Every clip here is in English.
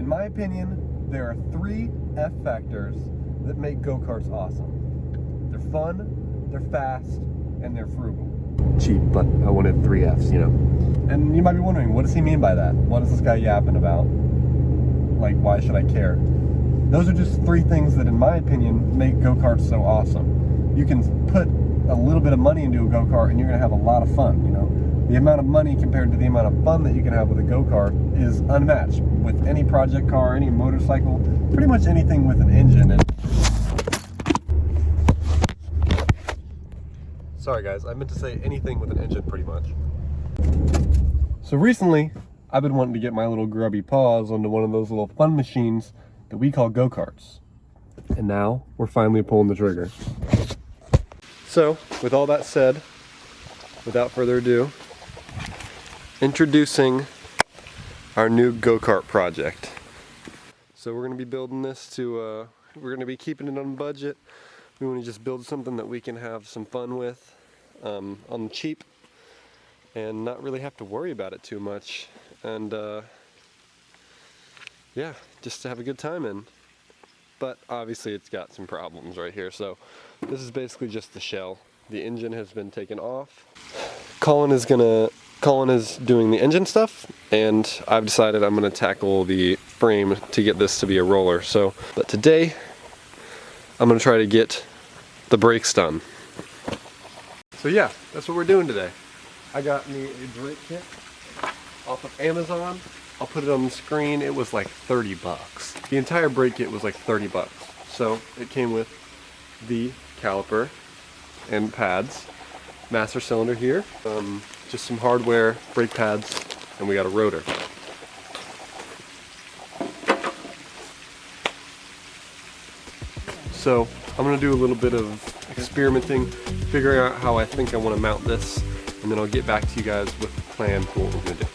In my opinion, there are 3 F factors that make go-karts awesome. They're fun, they're fast, and they're frugal. Cheap, but I wanted 3 Fs, you know. And you might be wondering, what does he mean by that? What is this guy yapping about? Like, why should I care? Those are just 3 things that, in my opinion, make go-karts so awesome. You can put a little bit of money into a go-kart and you're gonna have a lot of fun, you know. The amount of money compared to the amount of fun that you can have with a go-kart is unmatched with any project car, any motorcycle, pretty much anything with an engine. Sorry guys, I meant to say anything with an engine pretty much. So recently, I've been wanting to get my little grubby paws onto one of those little fun machines that we call go-karts. And now, we're finally pulling the trigger. So, with all that said, without further ado, introducing our new go-kart project. So we're going to be building this to, we're going to be keeping it on budget. We want to just build something that we can have some fun with on the cheap and not really have to worry about it too much. And yeah, just to have a good time in. But obviously it's got some problems right here. So this is basically just the shell. The engine has been taken off. Colin is doing the engine stuff, and I've decided I'm gonna tackle the frame to get this to be a roller. So, but today I'm gonna try to get the brakes done. So yeah, that's what we're doing today. I got me a brake kit off of Amazon. I'll put it on the screen. It was like 30 bucks. The entire brake kit was like 30 bucks. So it came with the caliper and pads, master cylinder here, just some hardware, brake pads, and we got a rotor. So I'm gonna do a little bit of experimenting, figuring out how I think I want to mount this, and then I'll get back to you guys with the plan for what we're gonna do.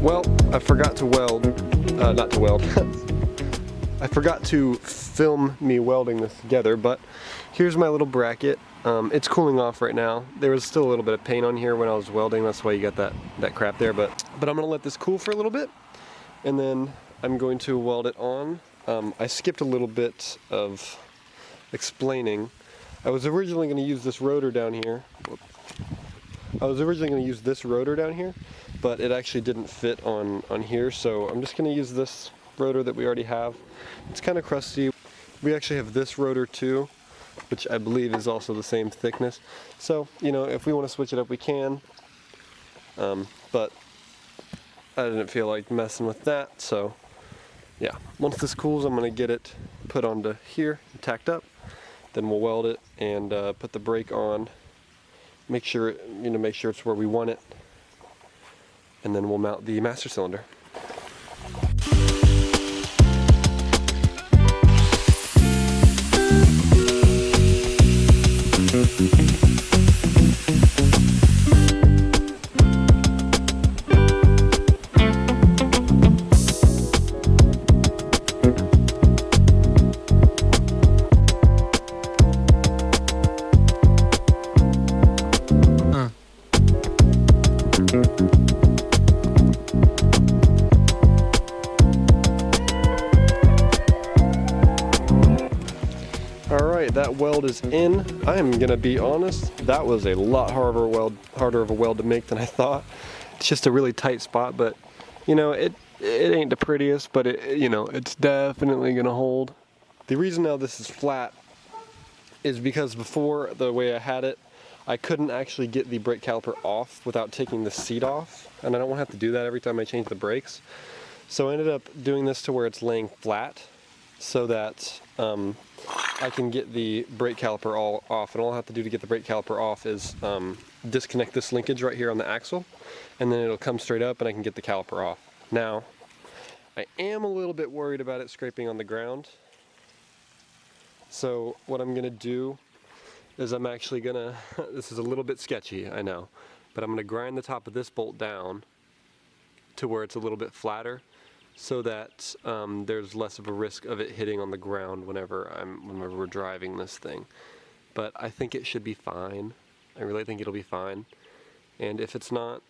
Well, I forgot to weld, I forgot to film me welding this together, but here's my little bracket. It's cooling off right now. There was still a little bit of paint on here when I was welding, that's why you got that crap there, but I'm gonna let this cool for a little bit, and then I'm going to weld it on. I skipped a little bit of explaining. I was originally gonna use this rotor down here. But it actually didn't fit on here, so I'm just going to use this rotor that we already have. It's kind of crusty. We actually have this rotor too, which I believe is also the same thickness. So, you know, if we want to switch it up, we can. But I didn't feel like messing with that, so yeah. Once this cools, I'm going to get it put onto here, tacked up. Then we'll weld it and put the brake on. Make sure it's where we want it. And then we'll mount the master cylinder. That weld is in. I am gonna be honest, that was a lot harder of a weld to make than I thought. It's just a really tight spot, but you know, it ain't the prettiest, but it's definitely gonna hold. The reason now this is flat is because before, the way I had it, I couldn't actually get the brake caliper off without taking the seat off, and I don't want to have to do that every time I change the brakes. So I ended up doing this to where it's laying flat so that I can get the brake caliper all off, and all I have to do to get the brake caliper off is disconnect this linkage right here on the axle, and then it'll come straight up and I can get the caliper off. Now, I am a little bit worried about it scraping on the ground. So what I'm gonna do is I'm actually gonna, this is a little bit sketchy, I know, but I'm gonna grind the top of this bolt down to where it's a little bit flatter so that there's less of a risk of it hitting on the ground whenever we're driving this thing. But I think it should be fine. I really think it'll be fine. And if it's not,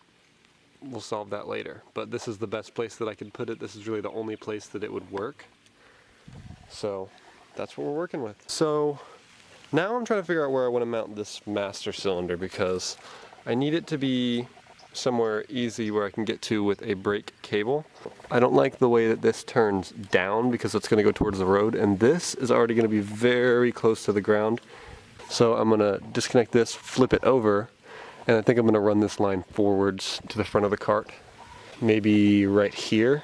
we'll solve that later. But this is the best place that I could put it. This is really the only place that it would work. So that's what we're working with. So now I'm trying to figure out where I want to mount this master cylinder, because I need it to be somewhere easy where I can get to with a brake cable. I don't like the way that this turns down because it's going to go towards the road, and this is already going to be very close to the ground. So I'm going to disconnect this, flip it over, and I think I'm going to run this line forwards to the front of the cart. Maybe right here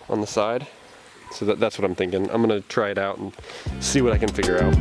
on the side. So that's what I'm thinking. I'm going to try it out and see what I can figure out.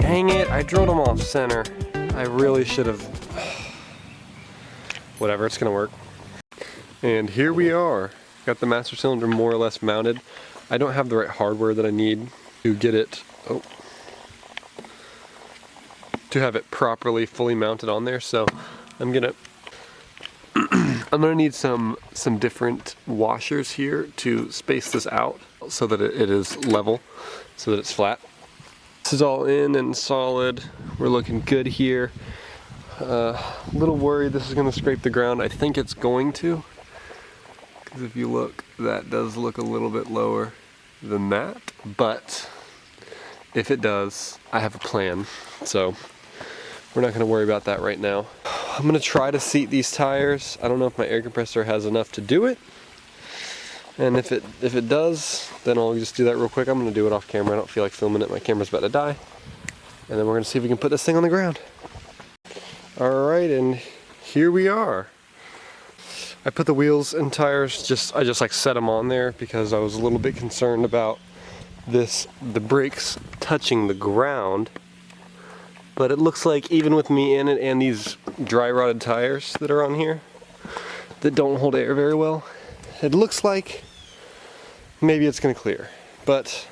Dang it, I drilled them off center. I really should have. Whatever, it's gonna work. And here we are. Got the master cylinder more or less mounted. I don't have the right hardware that I need to get it, to have it properly fully mounted on there. So I'm gonna need some different washers here to space this out so that it is level, so that it's flat. This is all in and solid. We're looking good here. A little worried this is going to scrape the ground. I think it's going to, because if you look, that does look a little bit lower than that. But if it does, I have a plan. So we're not going to worry about that right now. I'm going to try to seat these tires. I don't know if my air compressor has enough to do it. And if it does, then I'll just do that real quick. I'm going to do it off camera. I don't feel like filming it. My camera's about to die. And then we're going to see if we can put this thing on the ground. Alright, and here we are. I put the wheels and tires, I just like set them on there because I was a little bit concerned about the brakes touching the ground. But it looks like even with me in it and these dry rotted tires that are on here that don't hold air very well, it looks like maybe it's going to clear. But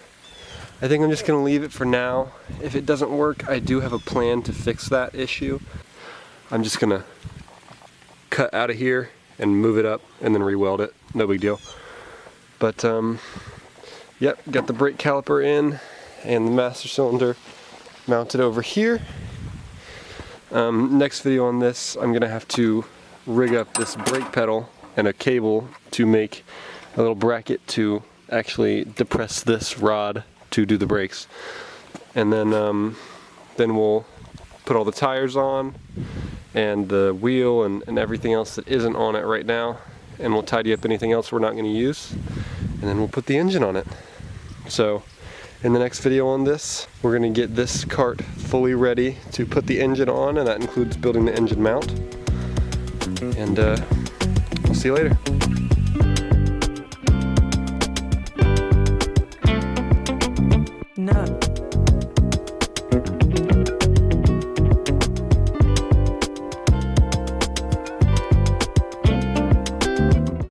I think I'm just going to leave it for now. If it doesn't work, I do have a plan to fix that issue. I'm just going to cut out of here and move it up and then re-weld it. No big deal. But yep, got the brake caliper in and the master cylinder mounted over here. Next video on this, I'm going to have to rig up this brake pedal and a cable to make a little bracket to actually depress this rod to do the brakes. And then we'll put all the tires on and the wheel and everything else that isn't on it right now, and we'll tidy up anything else we're not going to use, and then we'll put the engine on it. So in the next video on this, we're going to get this cart fully ready to put the engine on, and that includes building the engine mount. And I'll see you later.